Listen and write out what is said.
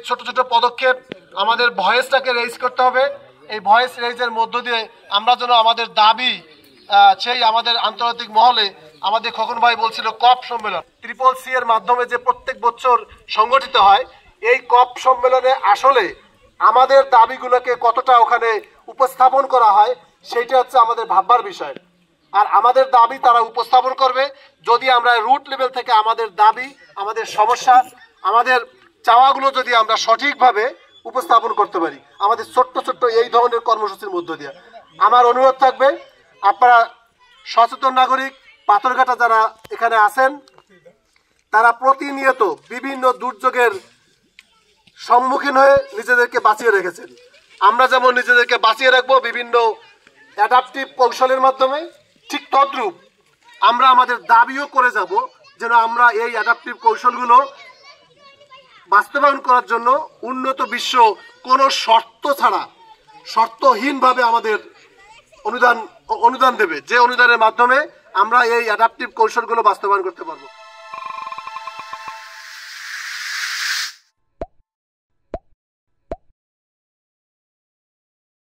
ছোট ছোট পদক্ষেপ, আমাদের ভয়েসটাকে রেজ করতে হবে। এই ভয়েস রেজের মধ্য দিয়ে আমরা যেন আমাদের দাবি সেই আমাদের আন্তর্জাতিক মহলে, আমাদের খোকন ভাই বলছিল কপ সম্মেলন, CCC এর মাধ্যমে যে প্রত্যেক বছর সংগঠিত হয়, এই কপ সম্মেলনে আসলে আমাদের দাবিগুলোকে কতটা ওখানে উপস্থাপন করা হয় সেইটা হচ্ছে আমাদের ভাববার বিষয়। আর আমাদের দাবি তারা উপস্থাপন করবে যদি আমরা রুট লেভেল থেকে আমাদের দাবি, আমাদের সমস্যা, আমাদের চাওয়াগুলো যদি আমরা সঠিকভাবে উপস্থাপন করতে পারি আমাদের ছোট্ট ছোট্ট এই ধরনের কর্মসূচির মধ্য দিয়ে। আমার অনুরোধ থাকবে, আপনারা সচেতন নাগরিক পাথরঘাটা যারা এখানে আছেন, তারা প্রতিনিয়ত বিভিন্ন দুর্যোগের সম্মুখীন হয়ে নিজেদেরকে বাঁচিয়ে রেখেছেন। আমরা যেমন নিজেদেরকে বাঁচিয়ে রাখবো বিভিন্ন অ্যাডাপটিভ কৌশলের মাধ্যমে, ঠিক তদ্রূপ আমরা আমাদের দাবিও করে যাব যেন আমরা এই অ্যাডাপটিভ কৌশলগুলো বাস্তবায়ন করার জন্য উন্নত বিশ্ব কোনো শর্ত ছাড়া, শর্তহীনভাবে আমাদের অনুদান দেবে, যে অনুদানের মাধ্যমে আমরা এই অ্যাডাপটিভ কৌশলগুলো বাস্তবায়ন করতে পারবো।